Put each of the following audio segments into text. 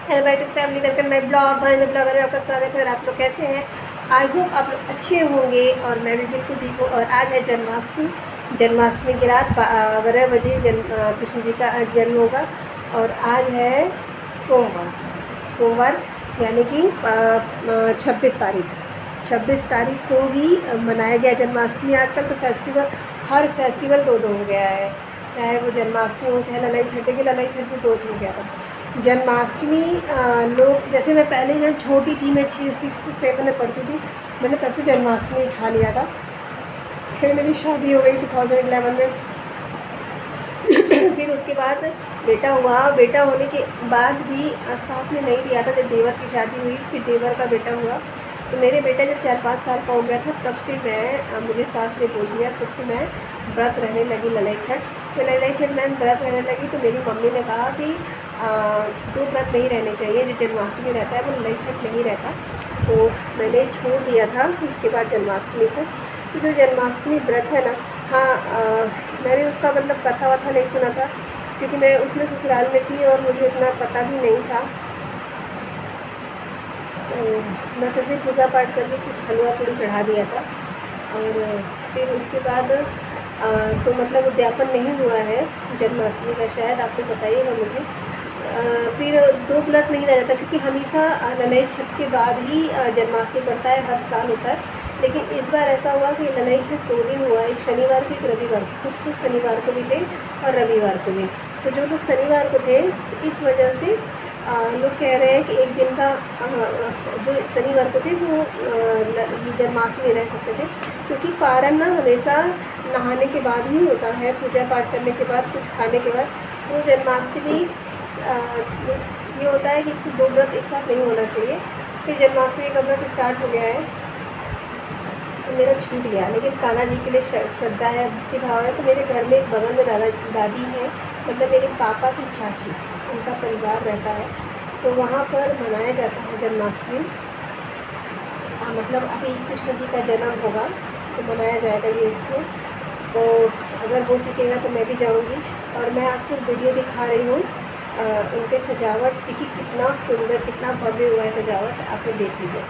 Hello by two family, welcome my blog. भाई मैं blogger में आपका स्वागत है। और आप लोग कैसे हैं? आई होप आप लोग अच्छे होंगे और मैं भी बिल्कुल ठीक हूँ। और आज है जन्माष्टमी। जन्माष्टमी की रात 12 बजे कृष्ण जी का जन्म होगा। और आज है सोमवार। सोमवार यानी कि 26 तारीख। 26 तारीख को ही मनाया गया जन्माष्टमी। आजकल तो फेस्टिवल, हर फेस्टिवल दो हो गया है। चाहे वो जन्माष्टमी हो, चाहे ललाई छठी की। ललाई छठ भी दो हो गया था। जन्माष्टमी लोग, जैसे मैं पहले जब छोटी थी, मैं 6 6 7 में पढ़ती थी, मैंने तब से जन्माष्टमी उठा लिया था। फिर मेरी शादी हो गई 2011 में। फिर उसके बाद बेटा हुआ। बेटा होने के बाद भी सास ने नहीं दिया था। जब देवर की शादी हुई, फिर देवर का बेटा हुआ, तो मेरे बेटा जब 4 5 साल का हो गया था, तब से मुझे सास ने बोल दिया, तब से मैं व्रत रहने लगी ललाई छठ। तो ललाई छठ मैं व्रत रहने लगी, तो मेरी मम्मी ने कहा कि दो व्रत नहीं रहने चाहिए। जो जन्माष्टमी रहता है वो ललाई छठ नहीं रहता। तो मैंने छोड़ दिया था उसके बाद जन्माष्टमी को। तो जो जन्माष्टमी व्रत है ना, हाँ, मैंने उसका मतलब कथा वथा नहीं सुना था, क्योंकि मैं उसमें ससुराल में थी और मुझे इतना पता भी नहीं था। तो बस ऐसे पूजा पाठ करके कुछ हलवा पूड़ी चढ़ा दिया था। और फिर उसके बाद तो मतलब उद्यापन नहीं हुआ है जन्माष्टमी का, शायद आपको बताइएगा मुझे। फिर दो व्रत नहीं रह जाता, क्योंकि हमेशा ललाई छठ के बाद ही जन्माष्टमी पड़ता है, हर साल होता है। लेकिन इस बार ऐसा हुआ कि ललाई छठ 2 दिन हुआ, एक शनिवार को एक रविवार को। कुछ लोग शनिवार को भी थे और रविवार को भी। तो जो लोग शनिवार को थे, तो इस वजह से लोग कह रहे हैं कि एक दिन का जो शनिवार को थे वो जन्माष्टमी रह सकते थे, क्योंकि पारण ना हमेशा नहाने के बाद ही होता है, पूजा पाठ करने के बाद, कुछ खाने के बाद। तो जन्माष्टमी ये होता है कि 102 व्रत एक साथ नहीं होना चाहिए। फिर जन्माष्टमी का व्रत स्टार्ट हो गया है, तो मेरा छूट गया। लेकिन कान्हा जी के लिए श्रद्धा है, भक्ति भाव है। तो मेरे घर में एक बगल में दादी है, मतलब मेरे पापा की चाची, उनका परिवार रहता है। तो वहाँ पर मनाया जाता है जन्माष्टमी। मतलब अभी कृष्ण जी का जन्म होगा तो मनाया जाएगा ये उत्सव। तो अगर हो सकेगा तो मैं भी जाऊँगी। और मैं आपको वीडियो दिखा रही हूँ उनके सजावट। देखिए कितना सुंदर, कितना भव्य हुआ है सजावट, आप लोग देख लीजिए।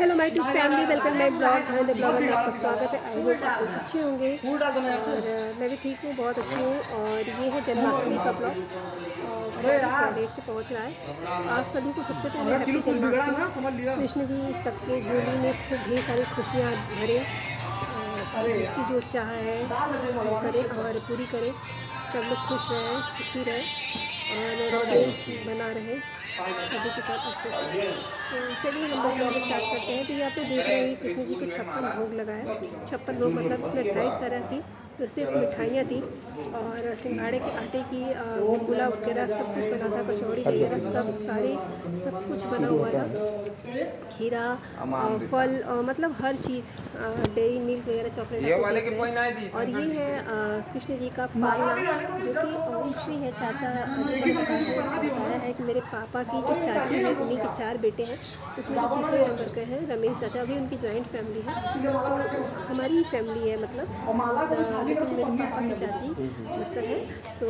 Hello my to family, welcome my blog. भाई द ब्लॉगर में आपका स्वागत है। आई होप आप लोग अच्छे होंगे और मैं भी ठीक हूँ, बहुत अच्छी हूँ। और ये है जन्माष्टमी का ब्लॉग और डेट से पहुँच रहा है। आप सभी को सबसे पहले हैप्पी जन्माष्टमी। कृष्ण जी सबके झोली में खूब ढेर सारी खुशियाँ भरे, जिसकी जो चाह है वो करे और पूरी करे। सब लोग खुश रहें, सुखी रहें और प्रेम बना रहे सभी के साथ अच्छे से। तो चलिए हम लोग ब्लॉग स्टार्ट करते हैं। तो ये आप लोग देख रहे हैं कृष्ण जी को 56 भोग लगा है। 56 भोग मतलब इसमें 28 तरह की तो सिर्फ मिठाइयाँ थी, और सिंघाड़े के आटे की गुला वगैरह सब कुछ बना था, कचौड़ी वगैरह सब कुछ बना हुआ था। खीरा फल मतलब हर चीज़, डेयरी मिल्क वगैरह, चॉकलेट आप देख रहे हैं। और ये है कृष्ण जी का पालना, जो कि ओम श्री है। चाचा जो बताया है कि मेरे पापा की जो चाची है, उन्हीं के 4 बेटे हैं। तो उसमें जो तीसरे नंबर के हैं रमेश चाचा, अभी उनकी जॉइंट फैमिली है, तो हमारी ही फैमिली है मतलब। लेकिन मेरे पापा की चाची मतलब है। तो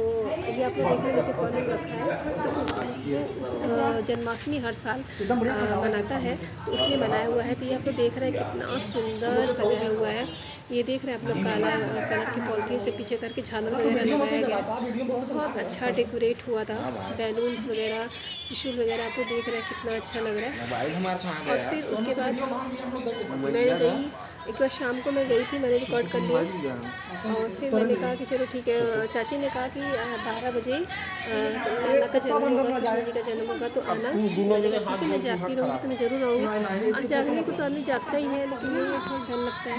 ये आप लोग देख रहे हैं नीचे कॉलम रखा है। तो उस जन्माष्टमी हर साल मनाता है, तो उसने बनाया हुआ है। तो ये आप लोग देख रहे हैं कितना सुंदर सजाया हुआ है। ये देख रहे हैं आप लोग, काला कलर के पॉलिथीन से पीछे करके झालर वगैरह लगाया गया, बहुत अच्छा डेकोरेट हुआ था। बैलून्स वगैरह, त्रिशूल वगैरह आपको देख रहे हैं कितना अच्छा लग रहा है। और फिर उसके बाद मैं गई, एक बार शाम को मैं गई थी, मैंने रिकॉर्ड कर लिया। और फिर मैंने कहा कि चलो ठीक है। चाची ने कहा कि 12 बजे लाला का जन्म होगा, कृष्ण जी का जन्म होगा, तो आना। मैंने कहा ठीक है, मैं जागती रहूँगी तो मैं ज़रूर आऊँगी। अब जागने को तो आदमी जागता ही है, लेकिन ये थोड़ा डर लगता है।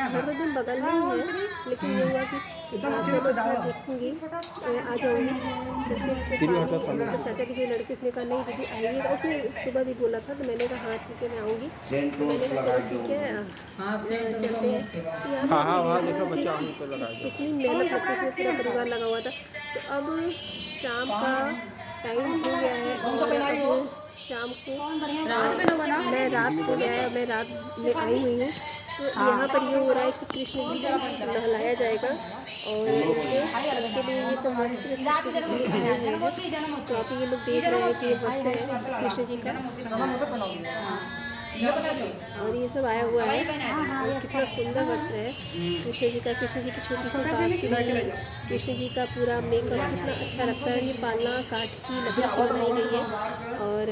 घर एकदम बगल में ही है, लेकिन ये हुआ कि चलो अच्छा देखूँगी, आ जाऊँगी। तो फिर मतलब चाचा की जो लड़की, उसने कहा नहीं दीदी आइएगा। उसने सुबह भी बोला था, तो मैंने कहा हाँ ठीक है मैं आऊँगी। तो मैंने कहा चलो ठीक है चलते हैं। तो यहाँ इतनी मेहनत लगती है, इसमें पूरा परिवार लगा हुआ था। तो अब शाम का टाइम हो गया है और अब शाम को मैं रात हो गया है, मैं रात में आई हुई हूँ। तो यहाँ पर ये हो रहा है कि कृष्ण जी को नहलाया जाएगा और उनके लिए ये सब वस्त्र कृष्ण जी के लिए आए हुए हैं। तो आप ये लोग देख रहे हैं कि ये वस्त्र है कृष्ण जी का और ये सब आया हुआ है और कितना सुंदर वस्त्र है कृष्ण जी का। कृष्ण जी की छोटी सी बांसुरी, कृष्ण जी का पूरा मेकअप कितना अच्छा लगता है। ये पालना काठ की लकड़ी की बनाई गई है और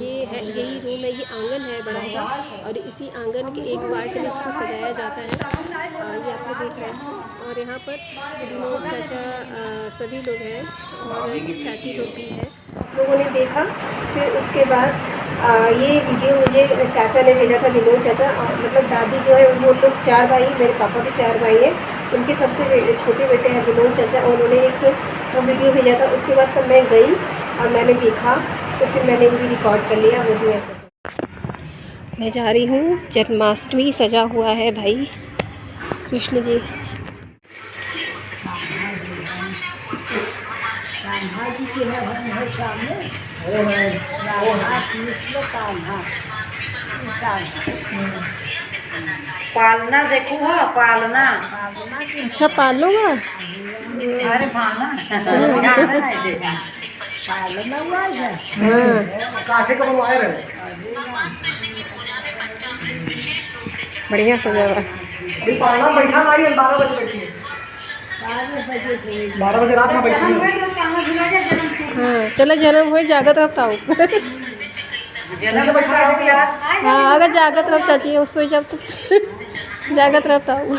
ये है, यही रूम है, ये आंगन है बड़ा सा और इसी आंगन के एक पार्ट में इसको सजाया जाता है। ये आप लोग देख रहे हैं और यहाँ पर विनोद चाचा सभी लोग हैं और चाची लोग भी हैं। लोगों ने देखा, फिर उसके बाद ये वीडियो मुझे चाचा ने भेजा था, विनोद चाचा, मतलब दादी जो है वो लोग 4 भाई, मेरे पापा भी 4 भाई हैं, उनके सबसे छोटे बेटे हैं विनोद चाचा, उन्होंने एक वीडियो भेजा था। उसके बाद तब मैं गई और मैंने देखा तो फिर मैंने भी रिकॉर्ड कर लिया। वो भी मैं जा रही हूँ, जन्माष्टमी सजा हुआ है भाई कृष्ण जी। पालना देखो, हाँ पालना। अच्छा पाल लूँगा। अरे पालना बढ़िया सजा हुआ। 12 बजे रात में बैठी। हाँ चलो जन्म हो जागत रहता हूँ। हाँ अगर जागत रह चाची सो जब तो जागत रहता हूँ।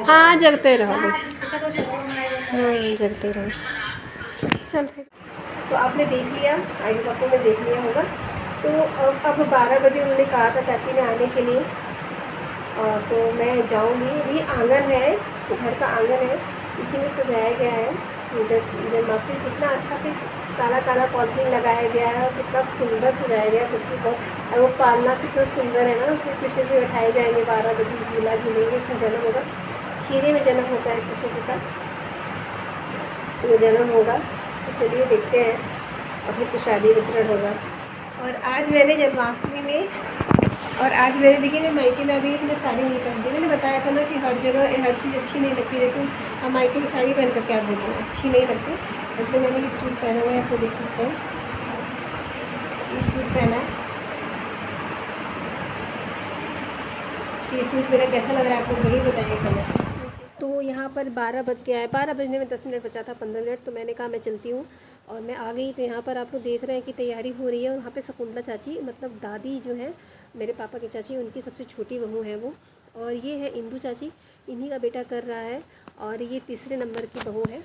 हाँ जगते रहो बस, हाँ जगते रहो। चल तो आपने देख लिया, आई होप आपको मैं देख लिया होगा। तो अब 12 बजे उन्होंने कहा था चाची ने आने के लिए, तो मैं जाऊंगी। ये आंगन है, घर का आंगन है, इसी में सजाया गया है जन्माष्टमी। कितना अच्छा से काला काला पॉलिथीन लगाया गया है और कितना सुंदर सजाया गया है, सच में बहुत। और वो पालना कितना सुंदर है ना, उसमें कृष्ण जी बैठाए जाएंगे, 12 बजे झूला झूलेंगे, इसमें जन्म होगा। खीरे में जन्म होता है कृष्ण जी का, तो जन्म होगा। तो चलिए देखते हैं, अपनी प्रसादी वितरण होगा। और आज मैंने जन्माष्टमी में, और आज मैंने देखिए मैं मायके में आ गई, मैं साड़ी नहीं पहनती। मैंने बताया था ना कि हर जगह हर चीज़ अच्छी नहीं लगती, लेकिन हम मायके में साड़ी पहन कर क्या बोलूँ, अच्छी नहीं लगती। इसलिए मैंने ये सूट पहना हुआ है, आपको देख सकते हैं ये सूट पहना है। ये सूट मेरा कैसा लग रहा है आपको ज़रूर बताइए कमेंट। तो यहाँ पर 12 बज गया है, 12 बजने में 10 मिनट बचा था, 15 मिनट। तो मैंने कहा मैं चलती हूँ और मैं आ गई। तो यहाँ पर आप लोग देख रहे हैं कि तैयारी हो रही है और वहाँ पे शकुंतला चाची, मतलब दादी जो है मेरे पापा की चाची, उनकी सबसे छोटी बहू है वो। और ये है इंदू चाची, इन्हीं का बेटा कर रहा है और ये तीसरे नंबर की बहू है।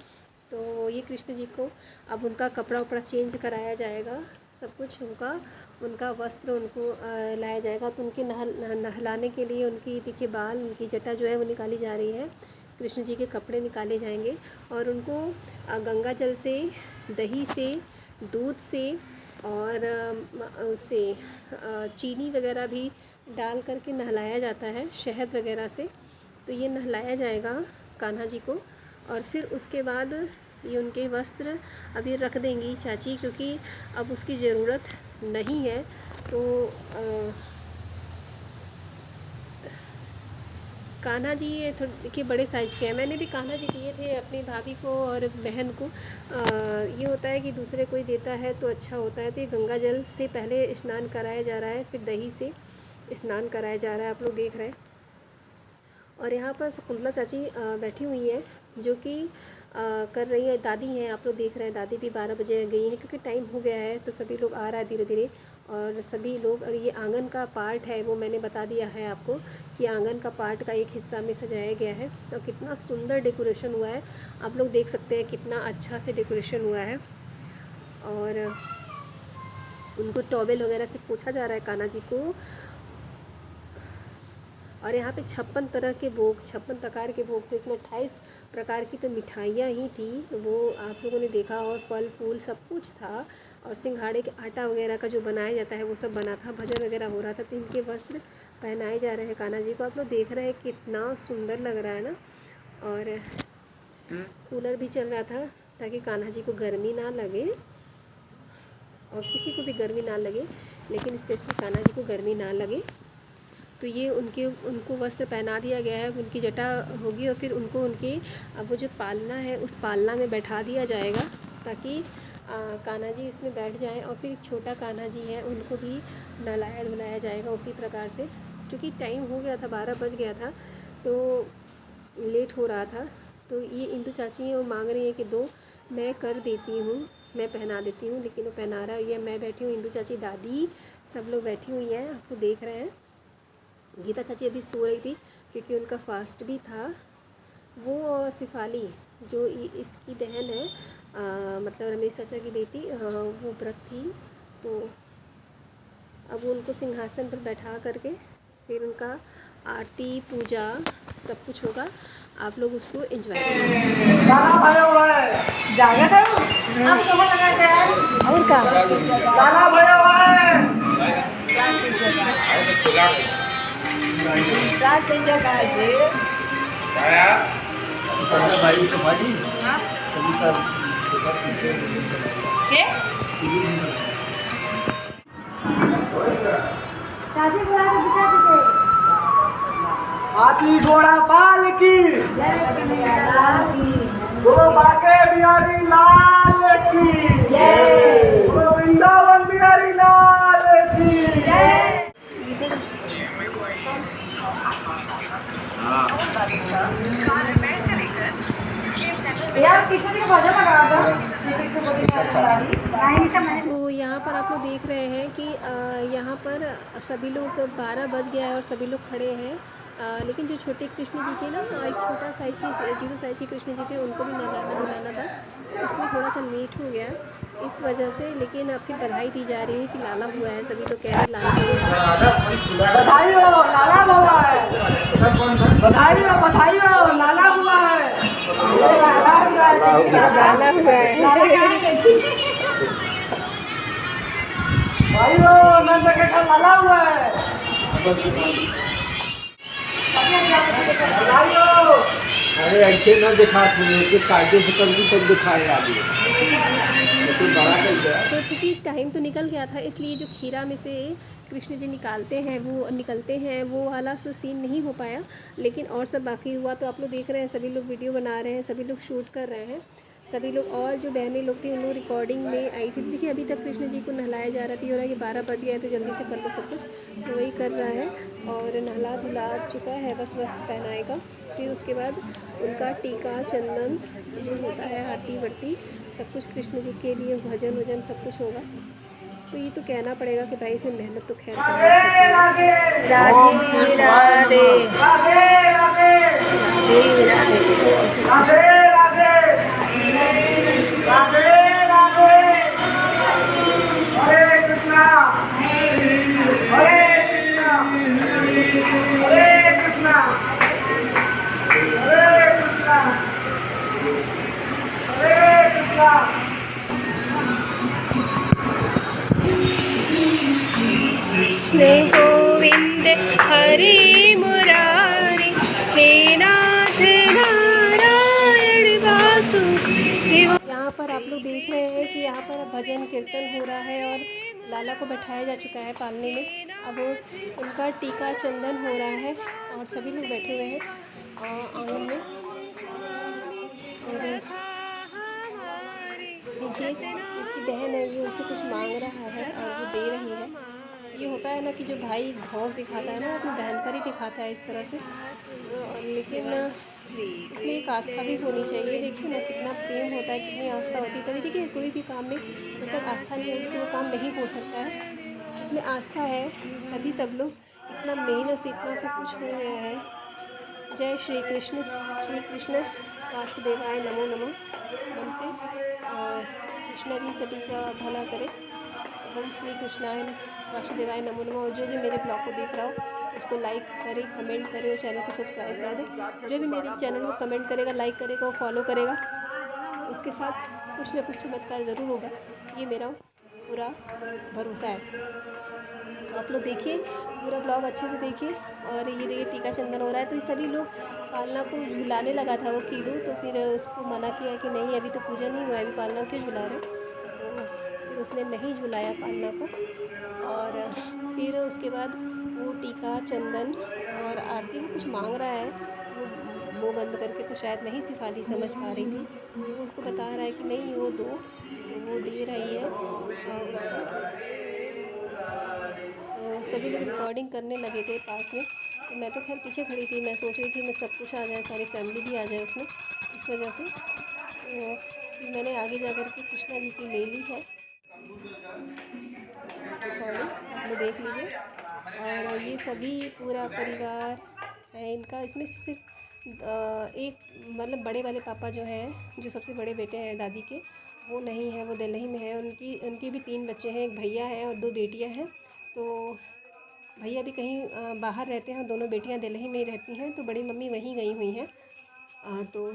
तो ये कृष्ण जी को अब उनका कपड़ा उपड़ा चेंज कराया जाएगा, सब कुछ होगा, उनका वस्त्र उनको लाया जाएगा। तो उनके नहलाने के लिए उनकी देखिए बाल, उनकी जटा जो है वो निकाली जा रही है, कृष्ण जी के कपड़े निकाले जाएंगे और उनको गंगा जल से, दही से, दूध से और उससे चीनी वगैरह भी डाल करके नहलाया जाता है, शहद वगैरह से। तो ये नहलाया जाएगा कान्हा जी को और फिर उसके बाद ये उनके वस्त्र अभी रख देंगी चाची, क्योंकि अब उसकी ज़रूरत नहीं है। तो कान्हा जी ये थोड़े देखिए बड़े साइज़ के हैं। मैंने भी कान्हा जी दिए थे अपनी भाभी को और बहन को। ये होता है कि दूसरे कोई देता है तो अच्छा होता है। तो ये गंगा जल से पहले स्नान कराया जा रहा है, फिर दही से स्नान कराया जा रहा है, आप लोग देख रहे हैं। और यहाँ पर शकुंतला चाची बैठी हुई है, जो कि कर रही है, दादी हैं, आप लोग देख रहे हैं। दादी भी 12 बजे गई हैं, क्योंकि टाइम हो गया है तो सभी लोग आ रहा है धीरे धीरे। और सभी लोग, और ये आंगन का पार्ट है, वो मैंने बता दिया है आपको कि आंगन का पार्ट का एक हिस्सा में सजाया गया है। तो कितना सुंदर डेकोरेशन हुआ है, आप लोग देख सकते हैं कितना अच्छा से डेकोरेशन हुआ है। और उनको टॉवेल वगैरह से पोंछा जा रहा है कान्हा जी को। और यहाँ पे 56 तरह के भोग, 56 प्रकार के भोग थे। इसमें 28 प्रकार की तो मिठाइयाँ ही थी, वो आप लोगों ने देखा। और फल फूल सब कुछ था। और सिंघाड़े के आटा वगैरह का जो बनाया जाता है वो सब बना था, भजन वगैरह हो रहा था। तो इनके वस्त्र पहनाए जा रहे हैं कान्हा जी को, आप लोग देख रहे हैं कितना सुंदर लग रहा है ना। और कूलर भी चल रहा था ताकि कान्हा जी को गर्मी ना लगे और किसी को भी गर्मी ना लगे, लेकिन स्पेशली कान्हा जी को गर्मी ना लगे। तो ये उनको वस्त्र पहना दिया गया है, उनकी जटा होगी और फिर उनको उनके वो जो पालना है उस पालना में बैठा दिया जाएगा ताकि कान्हा जी इसमें बैठ जाएं। और फिर एक छोटा कान्हा जी है उनको भी नहलाया धुलाया जाएगा उसी प्रकार से। क्योंकि टाइम हो गया था, 12 बज गया था तो लेट हो रहा था। तो ये इंदु चाची हैं, वो मांग रही है कि दो मैं कर देती हूँ, मैं पहना देती हूँ, लेकिन वो पहना रहा है। ये मैं बैठी हूँ, इंदु चाची, दादी, सब लोग बैठी हुई हैं, आपको देख रहे हैं। गीता चाची अभी सो रही थी क्योंकि उनका फास्ट भी था। वो सिफाली जो इसकी बहन है, मतलब रमेश चाचा की बेटी, वो व्रत थी। तो अब उनको सिंहासन पर बैठा करके फिर उनका आरती पूजा सब कुछ होगा। आप लोग उसको एंजॉय कीजिए। गाना भयो है, जागा था आप सोमा लगा थे और का गाना भयो है। रात दिन जगा है भाई तो भाई हां कभी सर के चाची बुला के दिखा दीजिए। हाथी घोड़ा पाल की जय कन्हैया की गो बाके बिहारी लाल की जय, गो वृंदावन बिहारी लाल की जय। यार कृष्ण जी का भजन लगा था। तो यहाँ पर आप लोग देख रहे हैं कि यहाँ पर सभी लोग 12 बज गया है और सभी लोग खड़े हैं। लेकिन जो छोटे कृष्ण जी थे ना, एक छोटा जीरो साइची कृष्ण जी थे, उनको भी नहलाना धुलाना था। इसमें थोड़ा सा लेट हो गया इस वजह से। लेकिन अब फिर बधाई दी जा रही है कि लाला हुआ है, सभी तो कह रहे लाला हुआ है। बधाई हो लाला हुआ है, बधाई हो लाला हुआ है, लाला हुआ है। भाई हो नंद के घर लाला हुआ है, बधाई हो। अरे ऐसे न दिखा कि कायदे से कर दी तब दिखाए आगे तो बड़ा कर दिया। तो चूँकि टाइम तो निकल गया था, इसलिए जो खीरा में से कृष्ण जी निकालते हैं वो वाला सो सीन नहीं हो पाया। लेकिन और सब बाकी हुआ। तो आप लोग देख रहे हैं, सभी लोग वीडियो बना रहे हैं, सभी लोग शूट कर रहे हैं, सभी लोग। और जो बहनें लोग थी उन लोग रिकॉर्डिंग में आई थी। देखिए अभी तक कृष्ण जी को नहलाया जा रहा था, हो रहा है कि 12 बज गया तो जल्दी से कर लो सब कुछ, तो वही कर रहा है। और नहला धुला चुका है, बस पहनाएगा। फिर उसके बाद उनका टीका चंदन जो होता है, आरती बट्टी सब कुछ कृष्ण जी के लिए, भजन वजन सब कुछ होगा। तो ये तो कहना पड़ेगा कि भाई इसमें मेहनत तो खैर करनी पड़ती है। राधे राधे राधे राधे हरे कृष्णा हरे कृष्णा हरे कृष्णा हरे कृष्णा हरे कृष्णा। कृष्ण गोविंद हरे मुरारी, हे नाथ नारायण वासुदेव। यहाँ पर आप लोग देख रहे हैं कि यहाँ पर भजन कीर्तन हो रहा है और लाला को बैठाया जा चुका है पालने में। अब उनका टीका चंदन हो रहा है और सभी लोग बैठे हुए हैं आंगन में। और देखिए इसकी बहन है, ये उनसे कुछ मांग रहा है और वो दे रही है। ये होता है ना कि जो भाई धौंस दिखाता है ना, अपनी बहन पर ही दिखाता है इस तरह से। लेकिन इसमें एक आस्था भी होनी चाहिए। देखिए ना कितना प्रेम होता है, कितनी आस्था होती है। तभी देखिए कोई भी काम में जब तक आस्था नहीं होगी तो वो काम नहीं हो सकता है। इसमें आस्था है तभी सब लोग इतना मेहनत से इतना सब कुछ हो गया है। जय श्री कृष्ण वासुदेवाय नमो नमः। मन से कृष्णा जी सभी का भला करे। ओम श्री कृष्णाय वासुदेवाय नमो नमः। और जो भी मेरे ब्लॉग को देख रहा हो उसको लाइक करे, कमेंट करे और चैनल को सब्सक्राइब कर दे। जो भी मेरे चैनल को कमेंट करेगा, लाइक करेगा और फॉलो करेगा, उसके साथ कुछ ना कुछ चमत्कार ज़रूर होगा, ये मेरा पूरा भरोसा है। तो आप लोग देखिए, पूरा ब्लॉग अच्छे से देखिए। और ये देखिए टीका चंदन हो रहा है। तो ये सभी लोग पालना को झुलाने लगा था वो कीलू, तो फिर उसको मना किया कि नहीं अभी तो पूजा नहीं हुआ है, अभी पालना क्यों झुला रहे। तो फिर उसने नहीं झुलाया पालना को। और फिर उसके बाद वो टीका चंदन और आरती में कुछ मांग रहा है, वो बंद करके तो शायद नहीं सिफाली समझ पा रही थी, वो उसको बता रहा है कि नहीं वो दो, तो वो दे रही है उसको। तो सभी लोग रिकॉर्डिंग करने लगे थे पास में, तो मैं तो खैर पीछे खड़ी थी, मैं सोच रही थी मैं सब कुछ आ जाए, सारी फैमिली भी आ जाए उसमें, इस वजह से तो मैंने आगे जा कर के कृष्णा जी की ले ली है रिकॉर्डिंग, आप लोग देख लीजिए। और ये सभी पूरा परिवार है इनका, इसमें सिर्फ एक मतलब बड़े वाले पापा जो हैं, जो सबसे बड़े बेटे हैं दादी के, वो नहीं है, वो दिल्ली में है। उनकी भी 3 बच्चे हैं, एक भैया है और 2 बेटियां हैं। तो भैया भी कहीं बाहर रहते हैं और दोनों बेटियां दिल्ली में ही रहती हैं, तो बड़ी मम्मी वहीं गई हुई हैं, तो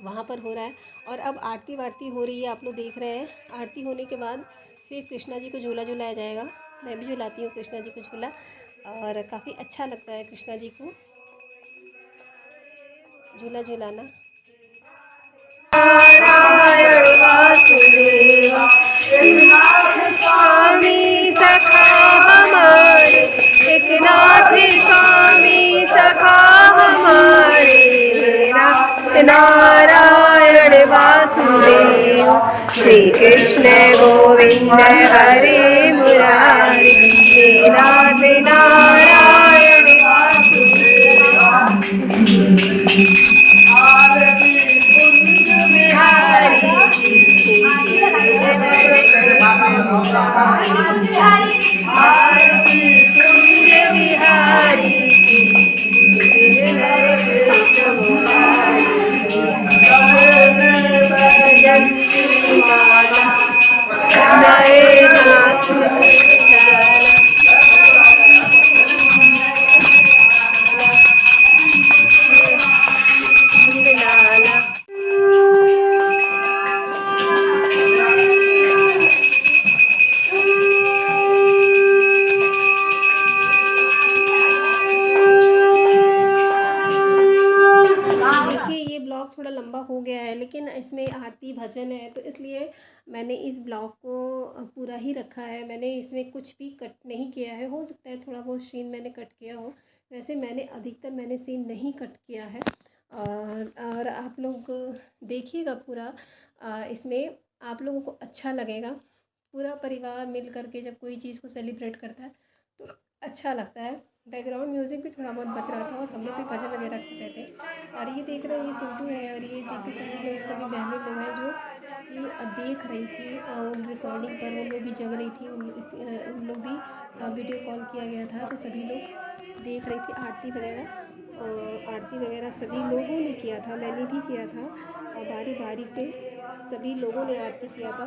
वहाँ पर हो रहा है। और अब आरती वारती हो रही है, आप लोग देख रहे हैं। आरती होने के बाद फिर कृष्णा जी को झूला झुलाया जाएगा, मैं भी झुलाती हूँ कृष्णा जी को झूला, और काफ़ी अच्छा लगता है कृष्णा जी को झूला झुलाना। नारायण वासुदेव स्वामी सखा हमारे, एकनाथ स्वामी सखा हमारे, नारायण वासुदेव श्री कृष्ण गोविंद हरे मुरारी, नाथ नारायण वासुदेव थोड़ा लंबा हो गया है, लेकिन इसमें आरती भजन है, तो इसलिए मैंने इस ब्लॉग को पूरा ही रखा है। मैंने इसमें कुछ भी कट नहीं किया है, हो सकता है थोड़ा बहुत सीन मैंने कट किया हो, वैसे मैंने अधिकतर मैंने सीन नहीं कट किया है। और आप लोग देखिएगा पूरा, इसमें आप लोगों को अच्छा लगेगा। पूरा परिवार मिल करके जब कोई चीज़ को सेलिब्रेट करता है तो अच्छा लगता है। बैकग्राउंड म्यूज़िक भी थोड़ा बहुत बच रहा था और हम लोग भी भजन वगैरह कर रहे थे। और ये देख रहे हैं, ये सिद्धू है, और ये देखिए सभी लोग, सभी बहनें लोग हैं जो ये देख रही थी रिकॉर्डिंग पर, वो लोग भी जग रही थी, उन लोग भी वीडियो कॉल किया गया था, तो सभी लोग देख रही थी आरती वगैरह। आरती वगैरह सभी लोगों ने किया था, मैंने भी किया था, और बारी बारी से सभी लोगों ने आरती किया था।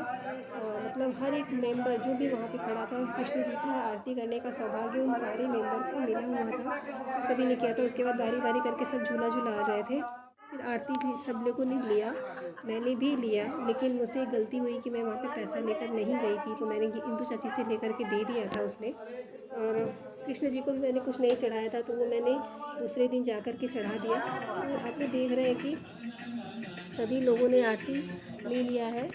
मतलब हर एक मेंबर जो भी वहाँ पे खड़ा था, कृष्ण जी की आरती करने का सौभाग्य उन सारे मेंबर को मिला हुआ था, तो सभी ने किया था। उसके बाद बारी बारी करके सब झूला झूला रहे थे। फिर आरती भी सब लोगों ने लिया, मैंने भी लिया, लेकिन मुझसे गलती हुई कि मैं वहाँ पे पैसा लेकर नहीं गई थी, तो मैंने इंदु चाची से लेकर के दे दिया था उसने। और कृष्ण जी को भी मैंने कुछ नहीं चढ़ाया था, तो वो मैंने दूसरे दिन जा कर के चढ़ा दिया। तो आप लोग देख रहे हैं कि सभी लोगों ने आरती ले लिया है।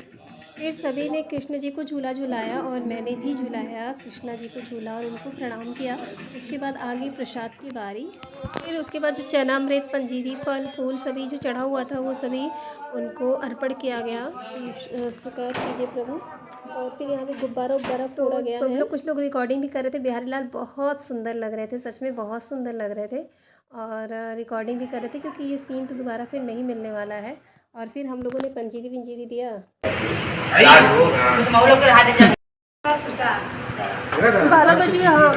फिर सभी ने कृष्ण जी को झूला झुलाया और मैंने भी झुलाया कृष्णा जी को झूला और उनको प्रणाम किया। उसके बाद आगे प्रसाद की बारी। फिर उसके बाद जो चनामृत, पंजीरी, फल फूल सभी जो चढ़ा हुआ था वो सभी उनको अर्पण किया गया कि स्वीकार कीजिए प्रभु। और फिर यहाँ पे गुब्बारा उब्बारा तोड़ा गया है। सब लोग, कुछ लोग रिकॉर्डिंग भी कर रहे थे। बिहारी लाल बहुत सुंदर लग रहे थे, सच में बहुत सुंदर लग रहे थे, और रिकॉर्डिंग भी कर रहे थे, क्योंकि ये सीन तो दोबारा फिर नहीं मिलने वाला है। और फिर हम लोगों ने पंजीरी विंजीरी दिया। 12 बजे हाँ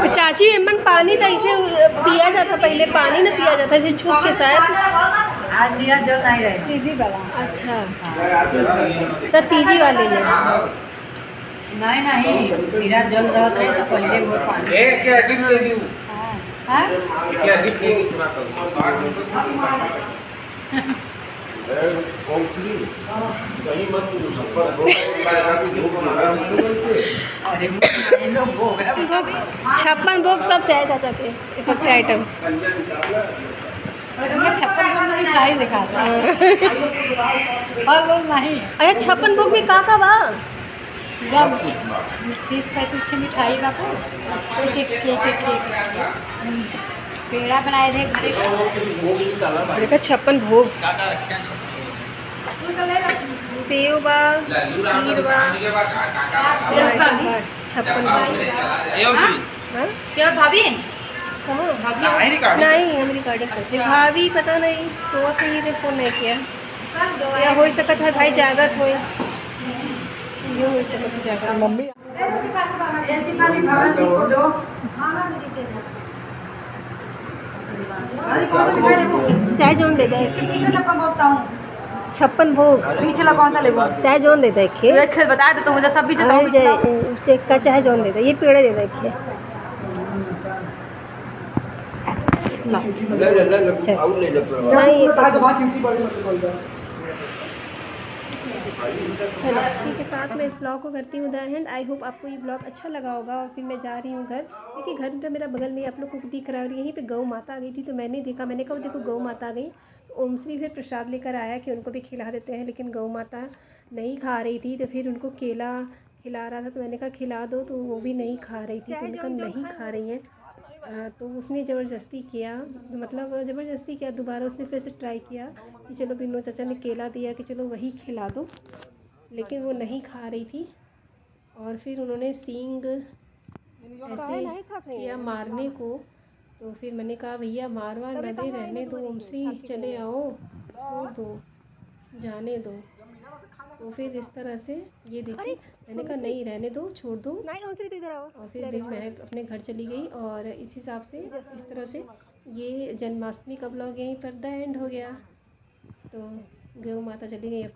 चाची एमन पानी तो ऐसे पिया जाता, पहले पानी ना पिया जाता ऐसे छूट के साथ। आज नीरा जल नहीं रहे, तीजी वाला। अच्छा, तो तीजी वाले में नहीं नीरा जल रहता है तो पहले वो पानी क्या डिप दे दी, हां क्या डिप देगी पूरा कर अरे लोग भोग है। भोग 56 भोग सब चाय चाचा के इकट्ठे आइटम। छप्पन भोग में मिठाई दिखाता है और लोग नहीं। अच्छा 56 भोग में का बा? जब 30-35 की मिठाई बापू केक पेड़ा बनाए थे घरे का। देखा 56 भोग, सेव बा, खीर बा, 56 भोग। हाँ? क्या भाभी कहाँ? नहीं हम रिकॉर्डिंग करते। भाभी पता नहीं सोच नहीं थे, फोन नहीं किया। या हो सकता है भाई जागत हो, ये हो सकता है जागत। मम्मी चाय जोन दे दे। 56 भोग पिछला कौन सा लेबो? चाय जोन दे दे खे। एक खेल बता दे तो मुझे सब भी से चेक का चाय जोन दे दे। ये पेड़े दे दे खे। इसी के साथ मैं इस ब्लॉग को करती हूँ द एंड। आई होप आपको ये ब्लॉग अच्छा लगा होगा। और फिर मैं जा रही हूँ घर, क्योंकि घर तो मेरा बगल में आप लोग को दिख रहा है। और यहीं पे गौ माता आ गई थी तो मैंने देखा, मैंने कहा देखो गौ माता आ गई। तो ओम श्री फिर प्रसाद लेकर आया कि उनको भी खिला देते हैं, लेकिन गौ माता नहीं खा रही थी। तो फिर उनको केला खिला रहा था तो मैंने कहा खिला दो, तो वो भी नहीं खा रही थी। तो मैंने कहा नहीं खा रही हैं। तो उसने ज़बरदस्ती किया, मतलब ज़बरदस्ती किया। दोबारा उसने फिर से ट्राई किया कि चलो बिन्नू चाचा ने केला दिया कि चलो वही खिला दो, लेकिन वो नहीं खा रही थी। और फिर उन्होंने सींग ऐसे किया मारने को। तो फिर मैंने कहा भैया मारवा न दे, रहने दो ओमसी, चले आओ, छोड़ दो, जाने दो। तो फिर इस तरह से ये देखिए, मैंने कहा नहीं रहने दो, छोड़ दो। और फिर मैं अपने घर चली गई। और इस हिसाब से इस तरह से ये जन्माष्टमी का ब्लॉग यहीं पर द एंड हो गया। तो गौ माता चली गई अपने